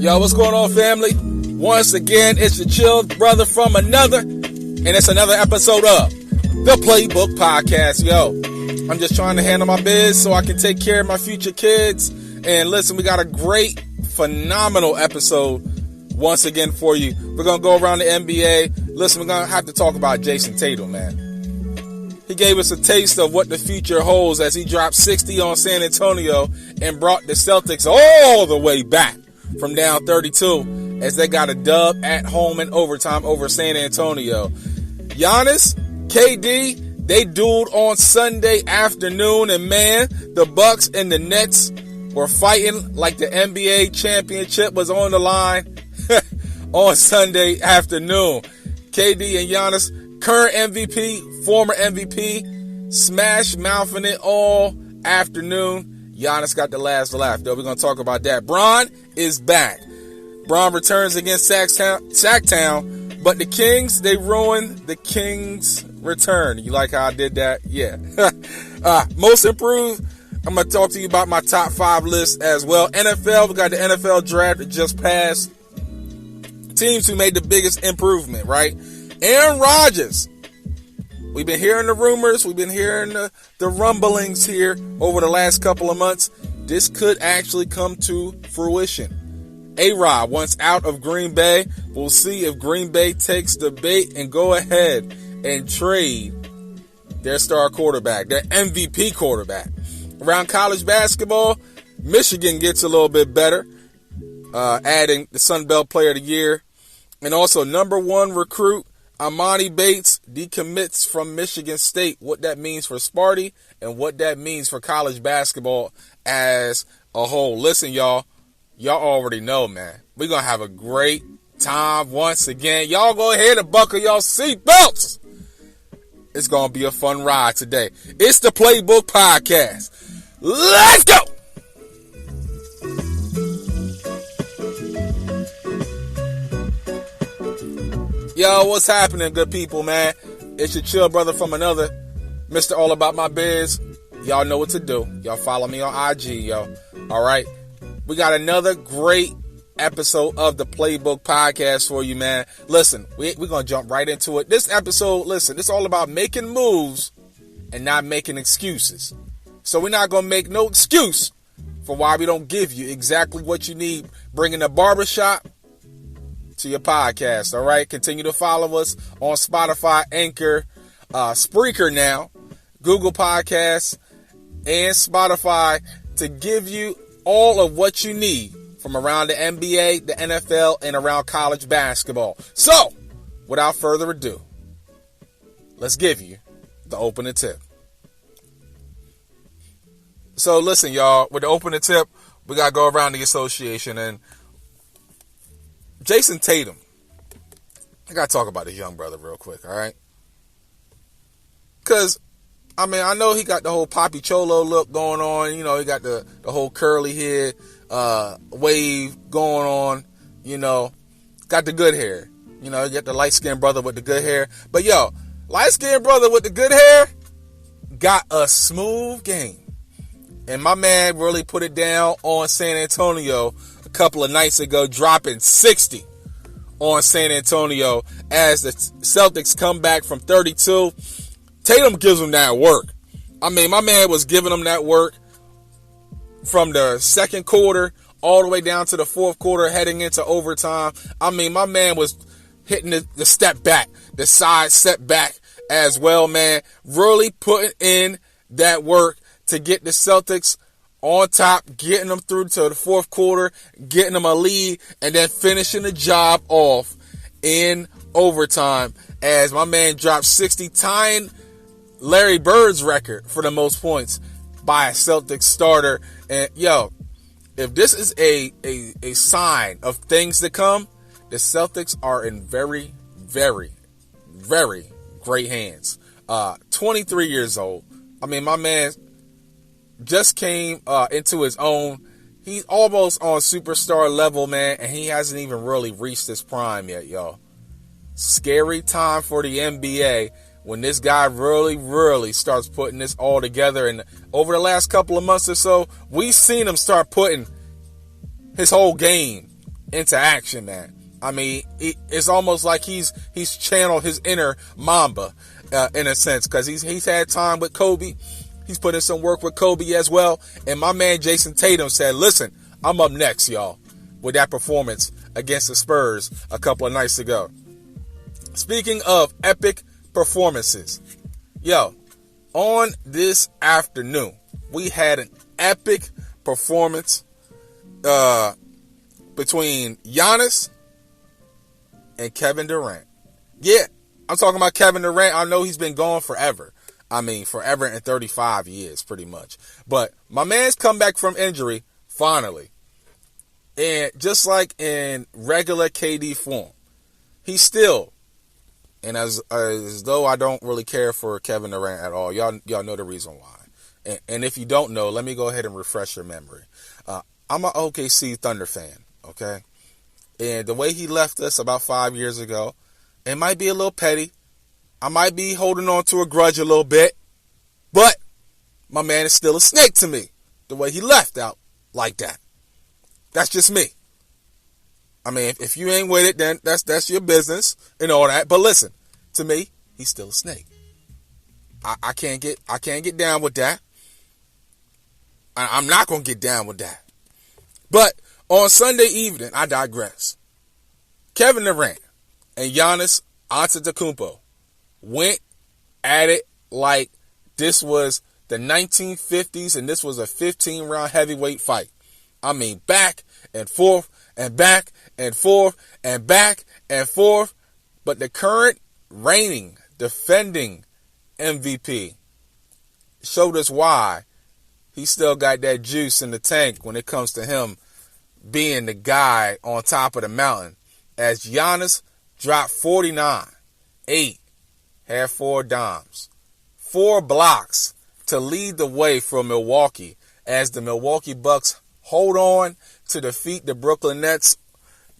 Yo, what's going on, family? Once again, it's your chill brother from another, and it's another episode of the Playbook Podcast. Yo, I'm just trying to handle my biz so I can take care of my future kids. And listen, we got a great, phenomenal episode once again for you. We're going to go around the NBA. Listen, we're going to have to talk about Jayson Tatum, man. He gave us a taste of what the future holds as he dropped 60 on San Antonio and brought the Celtics all the way back from down 32 as they got a dub at home in overtime over San Antonio. Giannis, KD, they dueled on Sunday afternoon, and man, the Bucks and the Nets were fighting like the NBA championship was on the line on Sunday afternoon. KD and Giannis, current MVP, former MVP, smash mouthing it all afternoon. Giannis got the last laugh, though. We're going to talk about that. Bron is back. Bron returns against Sacktown, but the Kings, they ruined the Kings' return. You like how I did that? Yeah. Most improved, I'm going to talk to you about my top 5 list as well. NFL, we got the NFL draft that just passed. Teams who made the biggest improvement, right? Aaron Rodgers. We've been hearing the rumors. We've been hearing the rumblings here over the last couple of months. This could actually come to fruition. A-Rod once out of Green Bay. We'll see if Green Bay takes the bait and go ahead and trade their star quarterback, their MVP quarterback. Around college basketball, Michigan gets a little bit better, adding the Sun Belt Player of the Year. And also number 1 recruit, Amani Bates, decommits from Michigan State. What that means for Sparty and what that means for college basketball as a whole. Listen, y'all already know, man. We're going to have a great time once again. Y'all go ahead and buckle y'all seatbelts. It's going to be a fun ride today. It's the Playbook Podcast. Let's go! Yo, what's happening, good people, man? It's your chill brother from another, Mr. All About My Biz. Y'all know what to do. Y'all follow me on IG, yo. All right? We got another great episode of the Playbook Podcast for you, man. Listen, we're going to jump right into it. This episode, listen, it's all about making moves and not making excuses. So we're not going to make no excuse for why we don't give you exactly what you need. Bringing the barbershop to your podcast, all right? Continue to follow us on Spotify, Anchor, Spreaker now, Google Podcasts, and Spotify to give you all of what you need from around the NBA, the NFL, and around college basketball. So, without further ado, let's give you the opening tip. So, listen, y'all, with the opening tip, we got to go around the association, and Jayson Tatum. I got to talk about his young brother real quick, all right? Because, I mean, I know he got the whole Poppy Cholo look going on. You know, he got the whole curly head wave going on. You know, got the good hair. You know, you got the light-skinned brother with the good hair. But, yo, light-skinned brother with the good hair got a smooth game. And my man really put it down on San Antonio couple of nights ago, dropping 60 on San Antonio as the Celtics come back from 32. Tatum gives them that work. I mean, my man was giving them that work from the second quarter all the way down to the fourth quarter heading into overtime. I mean, my man was hitting the step back, the side step back as well, man. Really putting in that work to get the Celtics on top, getting them through to the fourth quarter, getting them a lead, and then finishing the job off in overtime as my man dropped 60, tying Larry Bird's record for the most points by a Celtics starter. And, yo, if this is a sign of things to come, the Celtics are in very, very, very great hands. 23 years old. I mean, my man just came into his own. He's almost on superstar level, man, and he hasn't even really reached his prime yet, y'all. Scary time for the NBA when this guy really, really starts putting this all together. And over the last couple of months or so, we've seen him start putting his whole game into action, man. I mean, it's almost like he's channeled his inner Mamba in a sense, because he's had time with Kobe. He's put in some work with Kobe as well. And my man Jayson Tatum said, listen, I'm up next, y'all, with that performance against the Spurs a couple of nights ago. Speaking of epic performances, yo, on this afternoon, we had an epic performance between Giannis and Kevin Durant. Yeah, I'm talking about Kevin Durant. I know he's been gone forever. I mean, forever and 35 years, pretty much. But my man's come back from injury, finally. And just like in regular KD form, he's still, and as though I don't really care for Kevin Durant at all, y'all know the reason why. And if you don't know, let me go ahead and refresh your memory. I'm an OKC Thunder fan, okay? And the way he left us about 5 years ago, it might be a little petty. I might be holding on to a grudge a little bit, but my man is still a snake to me, the way he left out like that. That's just me. I mean, if you ain't with it, then that's your business and all that. But listen, to me, he's still a snake. I can't get down with that. I'm not gonna get down with that. But on Sunday evening, I digress. Kevin Durant and Giannis Antetokounmpo went at it like this was the 1950s and this was a 15-round heavyweight fight. I mean, back and forth and back and forth and back and forth. But the current reigning, defending MVP showed us why he still got that juice in the tank when it comes to him being the guy on top of the mountain. As Giannis dropped 49, 8, had 4 dimes, 4 blocks to lead the way for Milwaukee as the Milwaukee Bucks hold on to defeat the Brooklyn Nets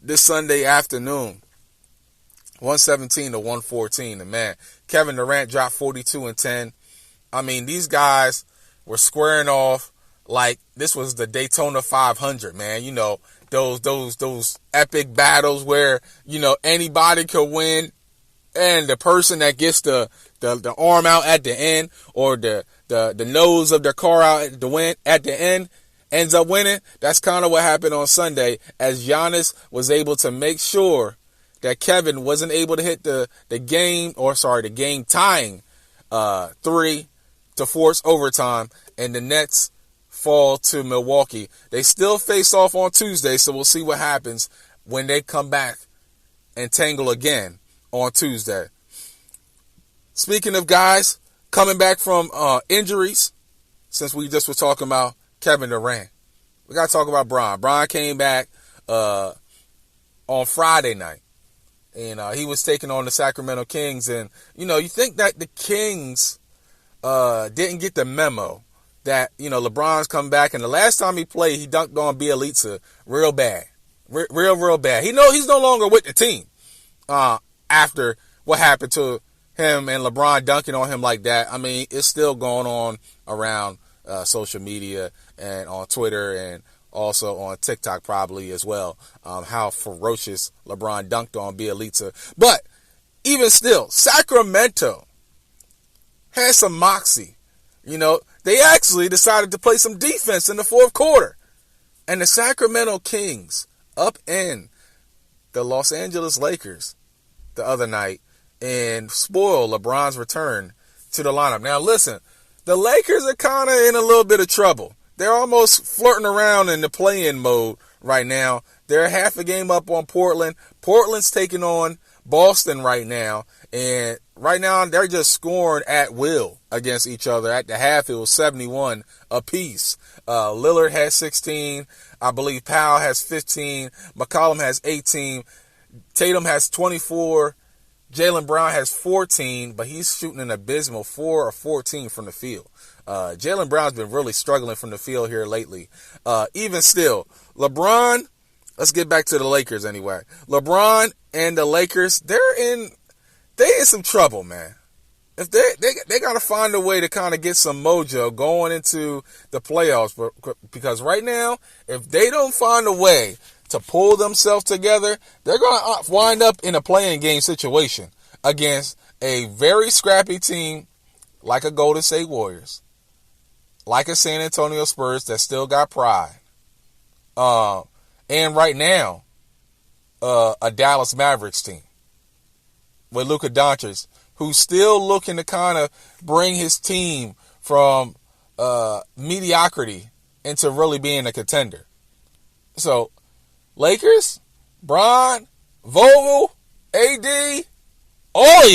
this Sunday afternoon, 117-114. And man, Kevin Durant dropped 42 and 10. I mean, these guys were squaring off like this was the Daytona 500, man. You know, those epic battles where, you know, anybody could win, and the person that gets the arm out at the end, or the nose of their car out at the end ends up winning. That's kind of what happened on Sunday, as Giannis was able to make sure that Kevin wasn't able to hit the game tying 3 to force overtime, and the Nets fall to Milwaukee. They still face off on Tuesday, so we'll see what happens when they come back and tangle again on Tuesday. Speaking of guys coming back from injuries, since we just were talking about Kevin Durant, we got to talk about Bron. Bron came back on Friday night, and he was taking on the Sacramento Kings. And, you know, you think that the Kings didn't get the memo that, you know, LeBron's come back, and the last time he played, he dunked on Bielitsa real bad. Real bad. He's no longer with the team after what happened to him and LeBron dunking on him like that. I mean, it's still going on around social media and on Twitter and also on TikTok probably as well, how ferocious LeBron dunked on Bielitsa. But even still, Sacramento has some moxie. You know, they actually decided to play some defense in the fourth quarter. And the Sacramento Kings upend the Los Angeles Lakers the other night and spoil LeBron's return to the lineup. Now, listen, the Lakers are kind of in a little bit of trouble. They're almost flirting around in the play-in mode right now. They're half a game up on Portland. Portland's taking on Boston right now. And right now, they're just scoring at will against each other. At the half, it was 71 apiece. Lillard has 16. I believe Powell has 15. McCollum has 18. Tatum has 24. Jaylen Brown has 14, but he's shooting an abysmal 4 or 14 from the field. Jaylen Brown's been really struggling from the field here lately. Even still, LeBron, let's get back to the Lakers anyway. LeBron and the Lakers, they in some trouble, man. If they got to find a way to kind of get some mojo going into the playoffs, because right now, if they don't find a way to pull themselves together, they're going to wind up in a playing game situation against a very scrappy team like a Golden State Warriors, like a San Antonio Spurs that still got pride. And right now, a Dallas Mavericks team with Luka Doncic, who's still looking to kind of bring his team from mediocrity into really being a contender. So, Lakers, Bron, Vogel, AD, all of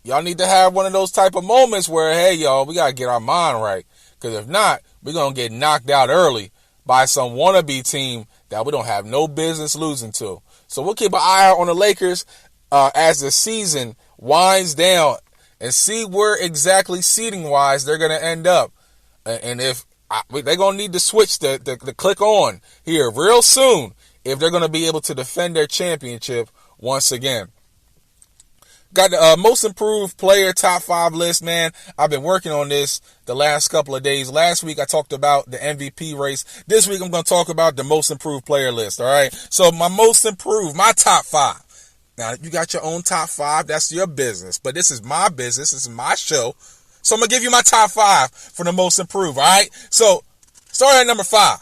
y'all need to have one of those type of moments where, hey, y'all, we got to get our mind right. Because if not, we're going to get knocked out early by some wannabe team that we don't have no business losing to. So we'll keep an eye out on the Lakers as the season winds down and see where exactly seeding-wise they're going to end up. And if they're going to need to switch the click on here real soon if they're going to be able to defend their championship once again. Got the most improved player top 5 list, man. I've been working on this the last couple of days. Last week I talked about the MVP race. This week I'm going to talk about the most improved player list, all right? So my most improved, my top 5. Now, you got your own top 5. That's your business. But this is my business. This is my show. So I'm going to give you my top 5 for the most improved, all right? So starting at number 5,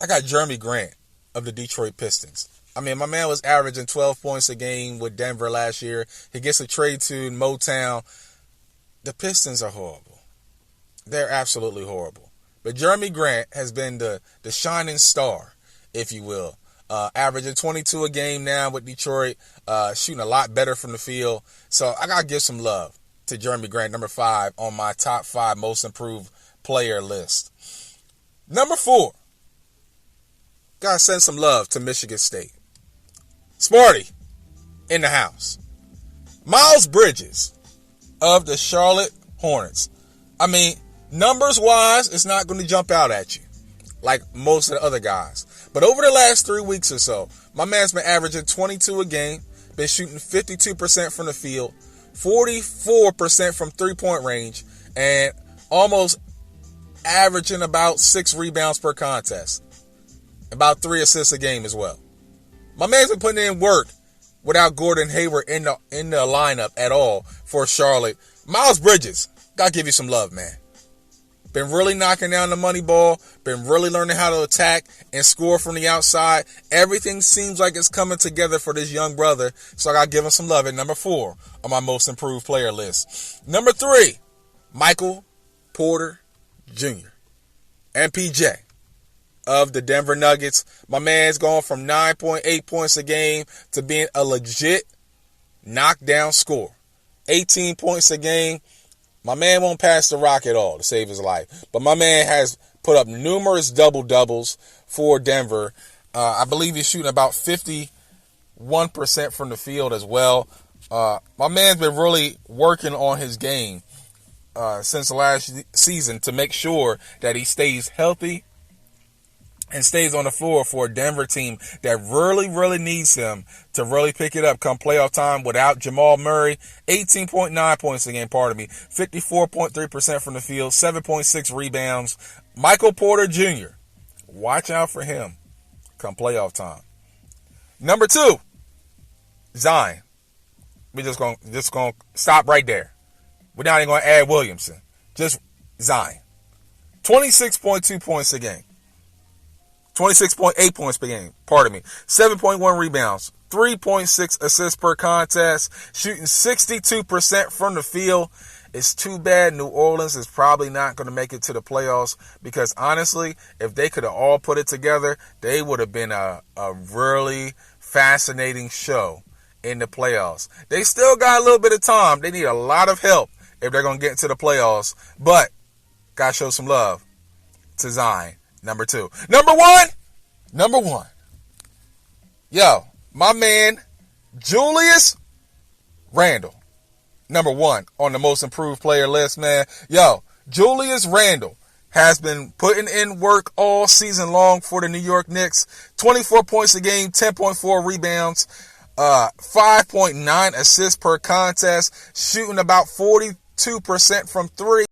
I got Jeremy Grant of the Detroit Pistons. I mean, my man was averaging 12 points a game with Denver last year. He gets a trade to Motown. The Pistons are horrible. They're absolutely horrible. But Jeremy Grant has been the shining star, if you will. Averaging 22 a game now with Detroit, shooting a lot better from the field. So I got to give some love to Jeremy Grant, number 5 on my top 5 most improved player list. Number 4, got to send some love to Michigan State. Smarty in the house. Miles Bridges of the Charlotte Hornets. I mean, numbers-wise, it's not going to jump out at you like most of the other guys. But over the last 3 weeks or so, my man's been averaging 22 a game, been shooting 52% from the field, 44% from three-point range, and almost averaging about 6 rebounds per contest. About 3 assists a game as well. My man's been putting in work without Gordon Hayward in the lineup at all for Charlotte. Miles Bridges, gotta give you some love, man. Been really knocking down the money ball. Been really learning how to attack and score from the outside. Everything seems like it's coming together for this young brother. So I gotta give him some love at number 4 on my most improved player list. Number 3, Michael Porter Jr. MPJ of the Denver Nuggets. My man's going from 9.8 points a game to being a legit knockdown scorer. 18 points a game. My man won't pass the rock at all to save his life. But my man has put up numerous double-doubles for Denver. I believe he's shooting about 51% from the field as well. My man's been really working on his game since last season to make sure that he stays healthy and stays on the floor for a Denver team that really, really needs him to really pick it up come playoff time without Jamal Murray. 18.9 points a game, 54.3% from the field, 7.6 rebounds. Michael Porter Jr., watch out for him come playoff time. Number 2, Zion. We're just gonna stop right there. We're not even going to add Williamson. Just Zion. 26.2 points a game. 26.8 points per game, 7.1 rebounds, 3.6 assists per contest, shooting 62% from the field. It's too bad New Orleans is probably not going to make it to the playoffs because, honestly, if they could have all put it together, they would have been a really fascinating show in the playoffs. They still got a little bit of time. They need a lot of help if they're going to get into the playoffs, but got to show some love to Zion. Number 2. Number 1. Yo, my man, Julius Randle. Number 1 on the most improved player list, man. Yo, Julius Randle has been putting in work all season long for the New York Knicks. 24 points a game, 10.4 rebounds, 5.9 assists per contest, shooting about 42% from 3.